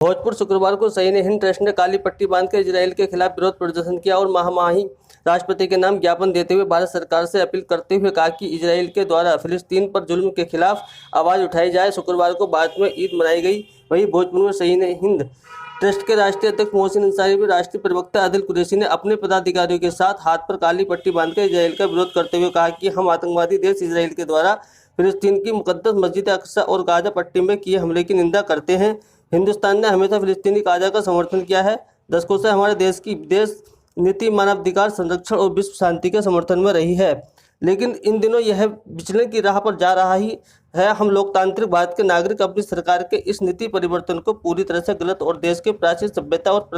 भोजपुर शुक्रवार को सहीन हिंद ट्रस्ट ने काली पट्टी बांधकर इजराइल के खिलाफ विरोध प्रदर्शन किया और महामहिम राष्ट्रपति के नाम ज्ञापन देते हुए भारत सरकार से अपील करते हुए कहा कि इजराइल के द्वारा फिलिस्तीन पर जुल्म के खिलाफ आवाज़ उठाई जाए। शुक्रवार को भारत में ईद मनाई गई। वहीं भोजपुर में सहीन हिंद ट्रस्ट के राष्ट्रीय अध्यक्ष मोहसिन अंसारी व राष्ट्रीय प्रवक्ता आदिल कुरैशी ने अपने पदाधिकारियों के साथ हाथ पर काली पट्टी बांधकर इजराइल का विरोध करते हुए कहा कि हम आतंकवादी देश इजराइल के द्वारा फिलिस्तीन की मुकद्दस मस्जिद अक्सा और गाजा पट्टी में किए हमले की निंदा करते हैं। हिंदुस्तान ने हमेशा फिलिस्तीनी काजा का समर्थन किया है। दशकों से हमारे देश की विदेश नीति मानवाधिकार संरक्षण और विश्व शांति के समर्थन में रही है, लेकिन इन दिनों यह विचलन की राह पर जा रहा ही है। हम लोकतांत्रिक भारत के नागरिक अपनी सरकार के इस नीति परिवर्तन को पूरी तरह से गलत और देश के प्राचीन सभ्यता और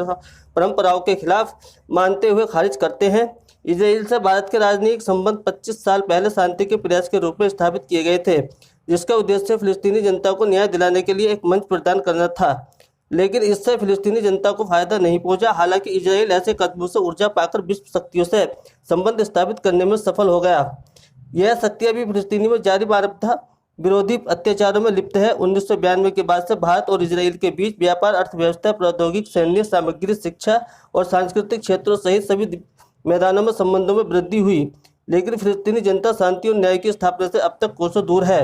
परंपराओं के खिलाफ मानते हुए खारिज करते हैं। इजराइल से भारत के राजनीतिक संबंध 25 साल पहले शांति के प्रयास के रूप में स्थापित किए गए थे, जिसका उद्देश्य फिलिस्तीनी जनता को न्याय दिलाने के लिए एक मंच प्रदान करना था, लेकिन इससे फिलिस्तीनी जनता को फायदा नहीं पहुंचा। हालांकि इजराइल ऐसे कदमों से ऊर्जा पाकर विश्व शक्तियों से संबंध स्थापित करने में सफल हो गया। यह शक्तियां भी फिलिस्तीनी में जारी मानवता विरोधी अत्याचारों में लिप्त है। 1992 के बाद से भारत और इजराइल के बीच व्यापार, अर्थव्यवस्था, प्रौद्योगिकी, सैन्य सामग्री, शिक्षा और सांस्कृतिक क्षेत्रों सहित सभी मैदानों में संबंधों में वृद्धि हुई, लेकिन फिलिस्तीनी जनता शांति और न्याय की स्थापना से अब तक कोसों दूर है।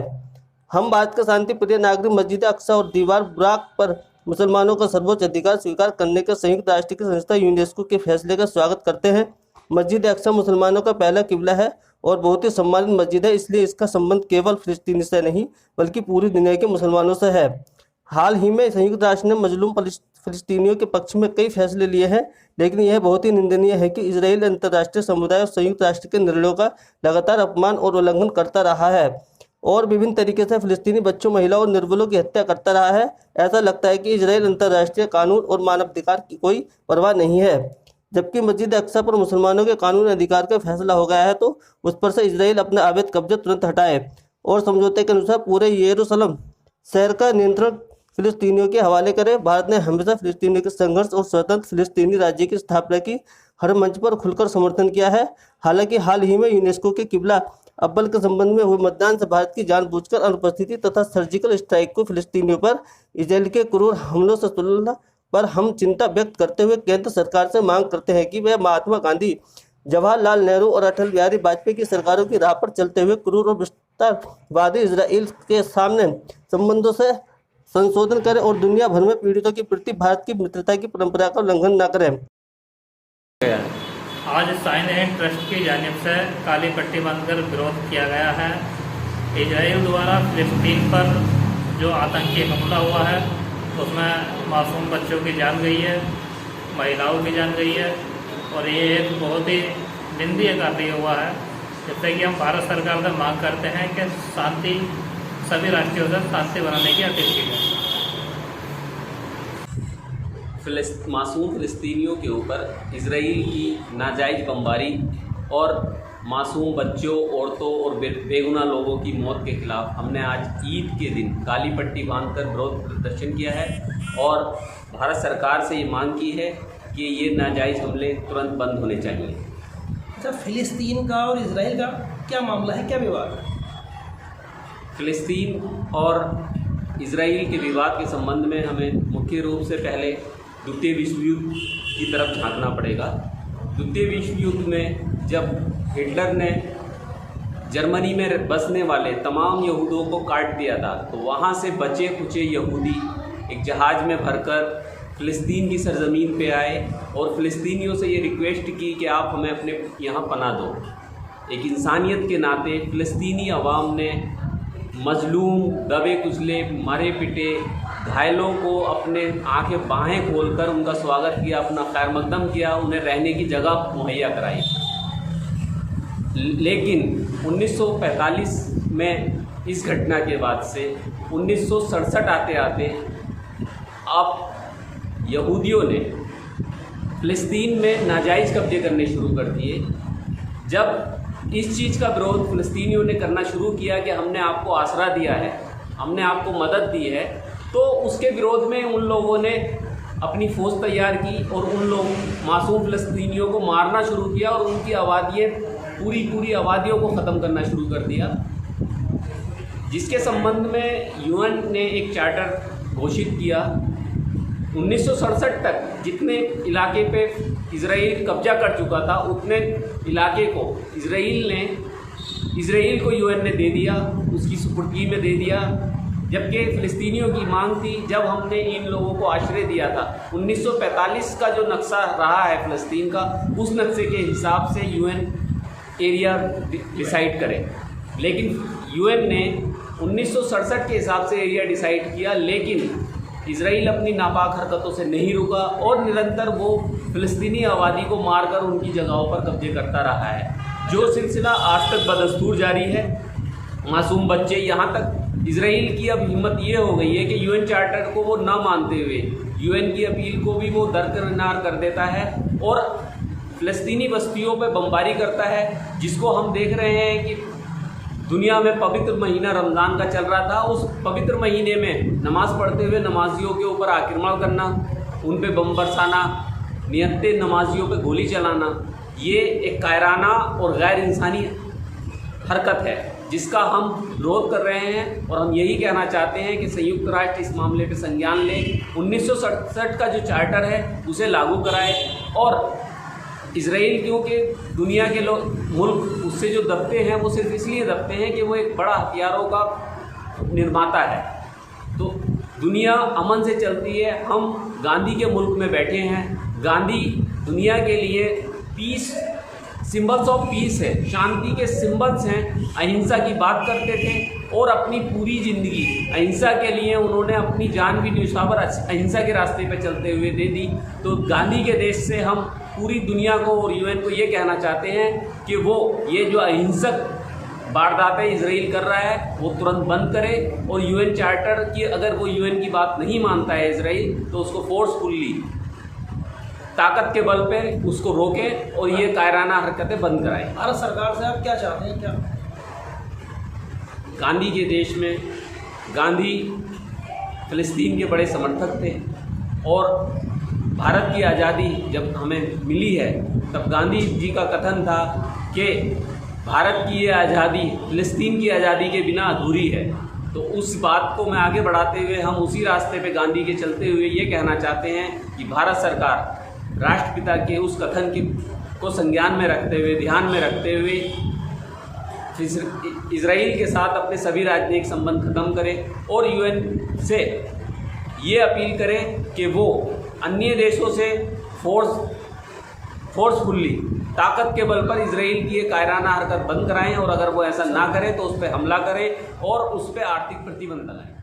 हम भारत का शांति प्रिय नागरिक मस्जिद अक्सा और दीवार बुराक पर मुसलमानों का सर्वोच्च अधिकार स्वीकार करने के संयुक्त राष्ट्र की संस्था यूनेस्को के फैसले का स्वागत करते हैं। मस्जिद अक्सा मुसलमानों का पहला किबला है और बहुत ही सम्मानित मस्जिद है, इसलिए इसका संबंध केवल फिलिस्तीनी से नहीं बल्कि पूरी दुनिया के मुसलमानों से है। हाल ही में संयुक्त राष्ट्र ने मजलूम फिलिस्तीनियों के पक्ष में कई फैसले लिए हैं, लेकिन यह बहुत ही निंदनीय है कि इजराइल अंतर्राष्ट्रीय समुदाय और संयुक्त राष्ट्र के निर्णयों का लगातार अपमान और उल्लंघन करता रहा है और विभिन्न तरीके से फिलिस्तीनी बच्चों, महिलाओं और निर्बलों की हत्या करता रहा है। ऐसा लगता है कि इजराइल अंतर्राष्ट्रीय कानून और मानवाधिकार की कोई परवाह नहीं है। जबकि मस्जिद अक्सा पर मुसलमानों के कानूनी अधिकार का फैसला हो गया है तो उस पर से इजराइल अपना अवैध कब्जा तुरंत हटाए और समझौते के अनुसार पूरे यरूशलेम शहर का नियंत्रण फिलिस्तीनियों के हवाले करे। भारत ने हमेशा फिलिस्तीनियों के संघर्ष और स्वतंत्र फिलिस्तीनी राज्य की स्थापना की हर मंच पर खुलकर समर्थन किया है। हालांकि हाल ही में यूनेस्को के किबला अव्वल के संबंध में हुए मतदान से भारत की जानबूझकर अनुपस्थिति तथा सर्जिकल स्ट्राइक को फिलिस्तीनियों पर इजराइल के क्रूर हमलों से तुलना पर हम चिंता व्यक्त करते हुए केंद्र सरकार से मांग करते हैं कि वह महात्मा गांधी, जवाहरलाल नेहरू और अटल बिहारी वाजपेयी की सरकारों की राह पर चलते हुए क्रूर और विस्तारवादी इजराइल के सामने संबंधों से संशोधन करें और दुनिया भर में पीड़ितों के प्रति भारत की मित्रता की परंपरा का उल्लंघन न करें। आज सहीन हिंद ट्रस्ट की जानिब से काली पट्टी बांधकर विरोध किया गया है। इजराइल द्वारा फिलिस्तीन पर जो आतंकी हमला हुआ है उसमें मासूम बच्चों की जान गई है, महिलाओं की जान गई है और ये एक बहुत ही निंदनीय कार्य हुआ है, जिससे कि हम भारत सरकार से मांग करते हैं कि शांति सभी राष्ट्रों से शांति बनाने की अपील की जाए। मासूम फ़िलिस्तीनियों के ऊपर इजराइल की नाजायज़ बमबारी और मासूम बच्चों, औरतों और बेगुनाह लोगों की मौत के खिलाफ हमने आज ईद के दिन काली पट्टी बांधकर विरोध प्रदर्शन किया है और भारत सरकार से ये मांग की है कि ये नाजायज़ हमले तुरंत बंद होने चाहिए। अच्छा, फ़िलिस्तीन का और इजराइल का क्या मामला है, क्या विवाद है? फ़िलिस्तीन और इजराइल के विवाद के संबंध में हमें मुख्य रूप से पहले द्वितीय विश्व युद्ध की तरफ झांकना पड़ेगा। द्वितीय विश्व युद्ध में जब हिटलर ने जर्मनी में बसने वाले तमाम यहूदियों को काट दिया था, तो वहाँ से बचे कुचे यहूदी एक जहाज़ में भरकर फ़िलिस्तीन की सरज़मीन पे आए और फ़िलिस्तीनियों से ये रिक्वेस्ट की कि आप हमें अपने यहाँ पनाह दो। एक इंसानियत के नाते फ़िलिस्तीनी अवाम ने मजलूम, दबे कुचले, मरे पिटे घायलों को अपने आंखें बाहें खोलकर उनका स्वागत किया, अपना खैर मकदम किया, उन्हें रहने की जगह मुहैया कराई। लेकिन 1945 में इस घटना के बाद से 1967 आते आते अब यहूदियों ने फ़िलिस्तीन में नाजायज़ कब्जे करने शुरू कर दिए। जब इस चीज़ का विरोध फ़िलिस्तीनियों ने करना शुरू किया कि हमने आपको आसरा दिया है, हमने आपको मदद दी है, तो उसके विरोध में उन लोगों ने अपनी फ़ौज तैयार की और उन मासूम फ़िलिस्तीनियों को मारना शुरू किया और उनकी पूरी आबादियों को ख़त्म करना शुरू कर दिया, जिसके संबंध में यूएन ने एक चार्टर घोषित किया 1967 तक जितने इलाके पे इजराइल कब्जा कर चुका था उतने इलाके को इजराइल को यूएन ने दे दिया, उसकी सुपुर्दगी में दे दिया। जबकि फ़िलिस्तीनियों की मांग थी, जब हमने इन लोगों को आश्रय दिया था 1945 का जो नक्शा रहा है फ़िलिस्तीन का, उस नक्शे के हिसाब से यूएन एरिया डिसाइड करे। लेकिन यूएन ने 1967 के हिसाब से एरिया डिसाइड किया, लेकिन इजराइल अपनी नापाक हरकतों से नहीं रुका और निरंतर वो फ़िलिस्तीनी आबादी को मारकर उनकी जगहों पर कब्जे करता रहा है। जो सिलसिला आज तक बदस्तूर जारी है। मासूम बच्चे, यहाँ तक इजराइल की अब हिम्मत ये हो गई है कि यूएन चार्टर को वो ना मानते हुए यूएन की अपील को भी वो दरकिनार कर देता है और फ़िलिस्तीनी बस्तियों पर बमबारी करता है, जिसको हम देख रहे हैं कि दुनिया में पवित्र महीना रमज़ान का चल रहा था। उस पवित्र महीने में नमाज़ पढ़ते हुए नमाजियों के ऊपर आक्रमण करना, उन पे बम बरसाना, नियत्ते नमाजियों पे गोली चलाना, ये एक कायराना और गैर इंसानी हरकत है जिसका हम विरोध कर रहे हैं। और हम यही कहना चाहते हैं कि संयुक्त राष्ट्र इस मामले पे संज्ञान ले, 1967 का जो चार्टर है उसे लागू कराए और इजराइल, क्योंकि दुनिया के मुल्क उससे जो दबते हैं वो सिर्फ इसलिए दबते हैं कि वो एक बड़ा हथियारों का निर्माता है। तो दुनिया अमन से चलती है। हम गांधी के मुल्क में बैठे हैं। गांधी दुनिया के लिए पीस, सिंबल्स ऑफ पीस है, शांति के सिंबल्स हैं। अहिंसा की बात करते थे और अपनी पूरी ज़िंदगी अहिंसा के लिए उन्होंने अपनी जान भी न्यौछावर अहिंसा के रास्ते पर चलते हुए दे दी। तो गांधी के देश से हम पूरी दुनिया को और यूएन को ये कहना चाहते हैं कि वो ये जो अहिंसक वारदातें इजराइल कर रहा है वो तुरंत बंद करे और यूएन चार्टर की, अगर वो यूएन की बात नहीं मानता है इजराइल, तो उसको फोर्सफुली ताकत के बल पे उसको रोके और ये कायराना हरकतें बंद कराएं। भारत सरकार से आप क्या चाहते हैं? क्या गांधी के देश में गांधी फ़िलिस्तीन के बड़े समर्थक थे और भारत की आज़ादी जब हमें मिली है तब गांधी जी का कथन था कि भारत की ये आज़ादी फ़िलिस्तीन की आज़ादी के बिना अधूरी है। तो उस बात को मैं आगे बढ़ाते हुए हम उसी रास्ते पे गांधी के चलते हुए ये कहना चाहते हैं कि भारत सरकार राष्ट्रपिता के उस कथन को संज्ञान में रखते हुए, ध्यान में रखते हुए इजराइल के साथ अपने सभी राजनीतिक संबंध खत्म करे और यूएन से ये अपील करें कि वो अन्य देशों से फोर्सफुल्ली ताकत के बल पर इजराइल की ये कायराना हरकत बंद कराएं और अगर वो ऐसा ना करे तो उस पर हमला करें और उस पर आर्थिक प्रतिबंध लगाएं।